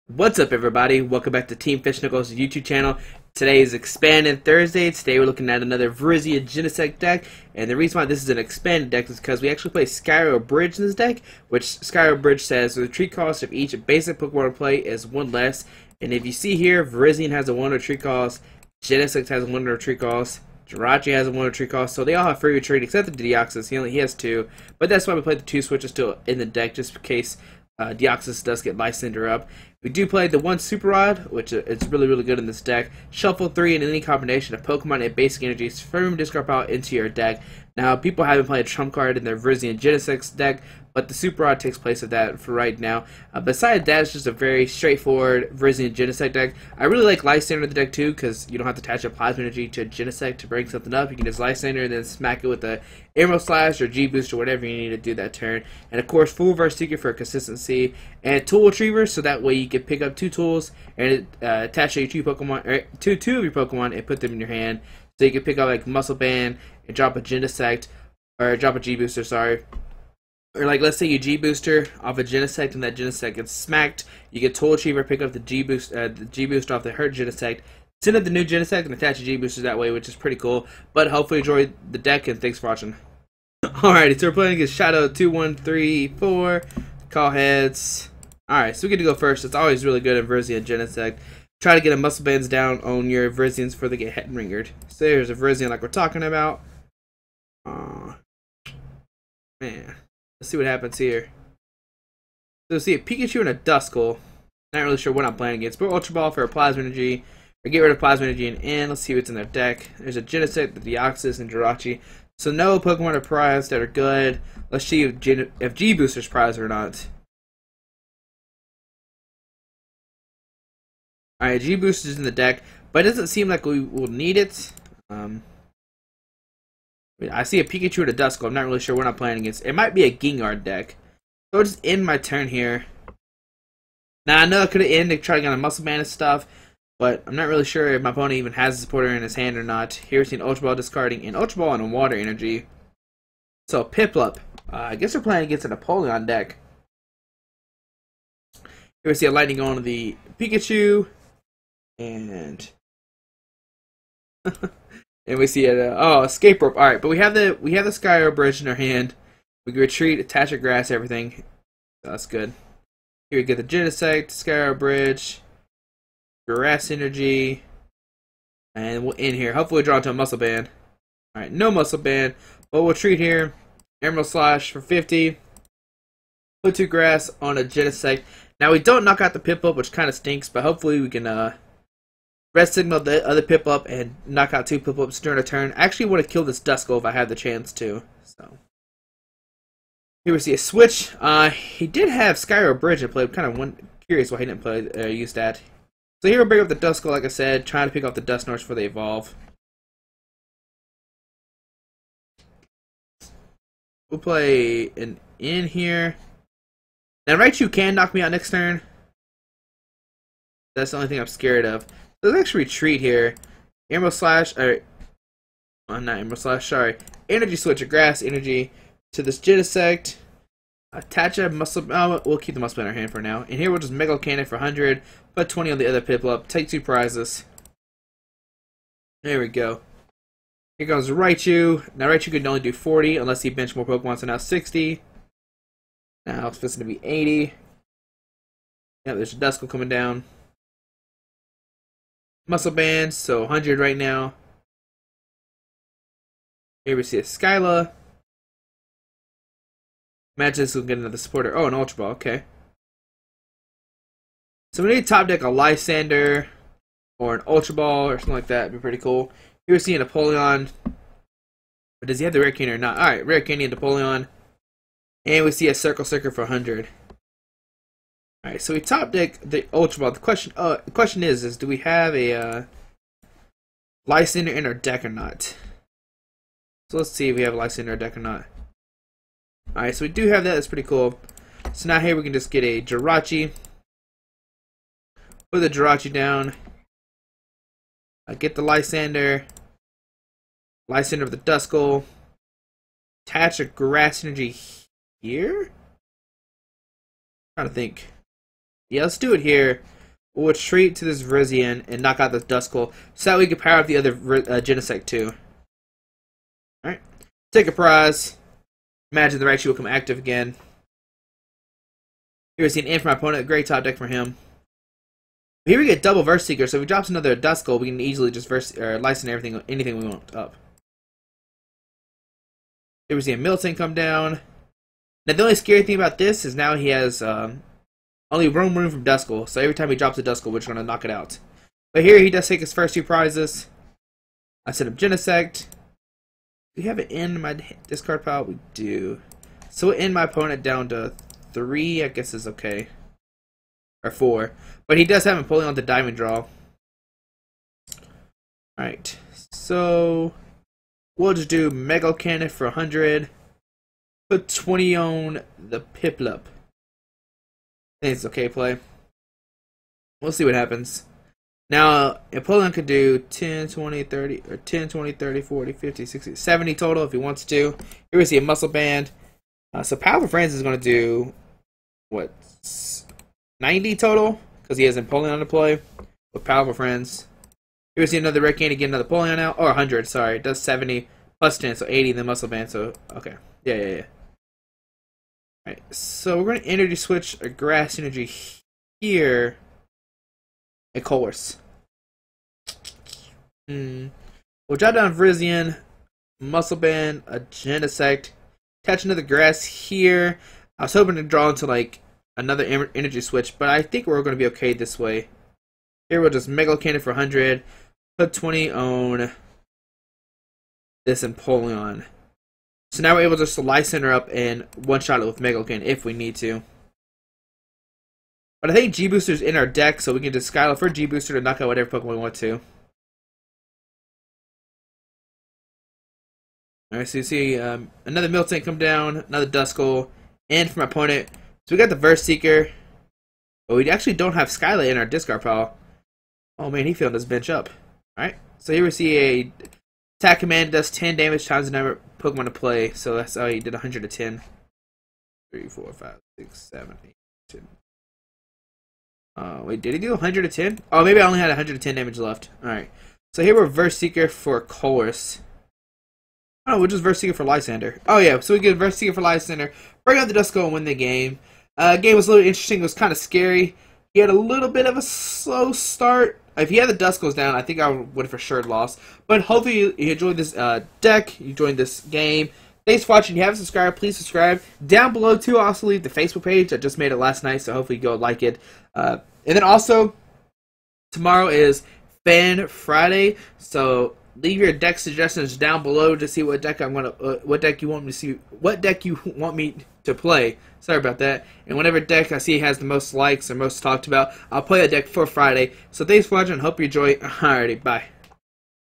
What's up, everybody? Welcome back to Team Fish Knuckles' YouTube channel. Today is Expanded Thursday. Today we're looking at another Virizion Genesect deck, and the reason why this is an expanded deck is because we actually play Skyro Bridge in this deck, which Skyro Bridge says the retreat cost of each basic Pokemon to play is one less. And if you see here, Virizion has a 1 retreat cost, Genesect has a 1 retreat cost, Jirachi has a 1 retreat cost, so they all have free retreat except the Deoxys. He has 2, but that's why we played the 2 switches still in the deck, just in case Deoxys does get Lysander up. We do play the 1 Super Rod, which it's really good in this deck. Shuffle 3 in any combination of Pokemon and basic energies from discard pile into your deck. Now, people haven't played a trump card in their Virizion Genesect deck, but the Super Rod takes place of that for right now. Besides that, it's just a very straightforward Virizion Genesect deck. I really like Lysander in the deck too, because you don't have to attach a Plasma Energy to Genesect to bring something up. You can just Lysander and then smack it with a Emerald Slash or G-Boost or whatever you need to do that turn. And of course, Full Reverse Secret for consistency, and Tool Retriever, so that way you can pick up 2 tools and attach your 2 Pokemon, or two of your Pokemon, and put them in your hand. So you can pick up like Muscle Band and drop a Genesect, or drop a G-Booster, sorry. Or like, let's say you G-Booster off a Genesect and that Genesect gets smacked. You get Tool Retriever, pick up the G-Boost off the hurt Genesect, send up the new Genesect and attach a G-Booster that way, which is pretty cool. But hopefully you enjoyed the deck, and thanks for watching. Alrighty, so we're playing against Shadow 2134, Call Heads. Alright, so we get to go first. It's always really good in Virizion Genesect. Try to get a Muscle Bands down on your Virizions before they get head ringered. So here's a Virizion like we're talking about. Man. Let's see what happens here. So see a Pikachu and a Duskull. Not really sure what I'm playing against, but Ultra Ball for a Plasma Energy. Or get rid of Plasma Energy and in. Let's see what's in their deck. There's a Genesect, the Deoxys, and Jirachi. So no Pokemon are prized that are good. Let's see if G-Booster's prized or not. Alright, G-Booster's in the deck, but it doesn't seem like we will need it. I see a Pikachu and a Duskull. I'm not really sure what I'm playing against. It might be a Gengar deck. So I'll just end my turn here. Now, I know I could have ended trying on a Muscle Band and stuff, but I'm not really sure if my opponent even has a supporter in his hand or not. Here's an Ultra Ball discarding an Ultra Ball and a Water Energy. So, Piplup. I guess we're playing against a Napoleon deck. Here we see a Lightning going to the Pikachu. And... and we see a escape rope. Alright, but we have the Skyro Bridge in our hand. We can retreat, attach a grass, everything. So that's good. Here we get the Genesect, Skyro Bridge, Grass Energy, and we'll end here. Hopefully draw into a Muscle Band. Alright, no Muscle Band, but we'll treat here. Emerald Slash for 50. Put 2 grass on a Genesect. Now we don't knock out the Piplup, which kind of stinks, but hopefully we can Red Signal the other Piplup and knock out 2 Piplups during a turn. I actually want to kill this Duskull if I have the chance to. So here we see a switch. He did have Skyro Bridge in play. I'm kind of curious why he didn't play use that. So here we'll bring up the Duskull, like I said, trying to pick up the Dusknoirs before they evolve. We'll play an in here. Now Raichu can knock me out next turn. That's the only thing I'm scared of. Let's actually retreat here. Emerald Slash, or not Emerald Slash, sorry. Energy Switch, a Grass Energy to this Genesect. Attach a Muscle, we'll keep the Muscle in our hand for now. And here we'll just Mega Cannon for 100. Put 20 on the other Piplup. Take 2 prizes. There we go. Here goes Raichu. Now Raichu could only do 40 unless he benched more Pokemon, so now 60. Now it's supposed to be 80. Yeah, there's a Duskull coming down. Muscle Band, so 100 right now. Here we see a Skyla. Imagine this will get another supporter. Oh, an Ultra Ball, okay. So we need to top deck a Lysander or an Ultra Ball or something like that. It'd be pretty cool. Here we see a Napoleon. But does he have the Rare Candy or not? Alright, Rare Candy and Napoleon. And we see a Circle Circuit for 100. Alright, so we top deck the Ultra Ball. The question is do we have a Lysander in our deck or not? So let's see if we have a Lysander in our deck or not. Alright, so we do have that. That's pretty cool. So now here we can just get a Jirachi. Put the Jirachi down. Get the Lysander. Lysander with the Duskull. Attach a Grass Energy here? I'm trying to think. Yeah, let's do it here. we'll retreat to this Virizion and knock out the Duskull, so that we can power up the other Genesect too. Alright. Take a prize. Imagine the Raichu will come active again. Here's an in for my opponent. Great top deck for him. Here we get double Verse Seeker, so if he drops another Duskull, we can easily just license anything we want up. Here we see a Milton come down. Now the only scary thing about this is now he has only room from Duskull, so every time he drops a Duskull, we're just going to knock it out. But here he does take his first 2 prizes. I set up Genesect. Do we have it in my discard pile? We do. So we'll end my opponent down to 3, I guess is okay. Or 4. But he does have him pulling on the Diamond Draw. Alright, so we'll just do Mega Cannon for 100. Put 20 on the Piplup. I think it's okay play. We'll see what happens. Now, Empoleon could do 10, 20, 30, or 10, 20, 30, 40, 50, 60, 70 total if he wants to. Here we see a Muscle Band. So Powerful Friends is going to do, what, 90 total? Because he has Empoleon to play with Powerful Friends. Here we see another Red Candy, get another Empoleon out. Or 100, sorry. It does 70 plus 10, so 80 in the Muscle Band. So, okay. Yeah. Alright, so we're going to energy switch a Grass Energy here. Of course. We'll drop down Virizion, Muscle Band, a Genesect, catch another Grass here. I was hoping to draw into like another energy switch, but I think we're going to be okay this way. Here we'll just Mega Cannon for 100, put 20 on this Empoleon. So now we're able just to Light Center up and one-shot it with Mega Cannon if we need to. But I think G-Booster's in our deck, so we can just Skylo for G-Booster to knock out whatever Pokemon we want to. Alright, so you see another Milton come down, another Duskull, and for my opponent. So we got the Verse Seeker, but we actually don't have Skylo in our discard pile. Oh man, he filled his bench up. Alright, so here we see a attack command does 10 damage times the number of Pokemon to play, so that's how he did 110. 3, 4, 5, 6, 7, 8, 10. Wait, did he do 110? Oh, maybe I only had 110 damage left. Alright. So here we're Verse Seeker for Colress. Oh, we'll just Verse Seeker for Lysander. Oh yeah, so we get Verse Seeker for Lysander, bring out the Duskull and win the game. Game was a little interesting, it was kind of scary. He had a little bit of a slow start. If he had the Duskulls down, I think I would have for sure lost. But hopefully you enjoyed this deck, you enjoyed this game. Thanks for watching. If you haven't subscribed, please subscribe. Down below, too, I'll also leave the Facebook page. I just made it last night, so hopefully you go like it. And then also, tomorrow is Fan Friday, so leave your deck suggestions down below to see what deck what deck you want me to see, what deck you want me to play. Sorry about that. And whatever deck I see has the most likes or most talked about, I'll play that deck for Friday. So thanks for watching. Hope you enjoy. Alrighty, bye.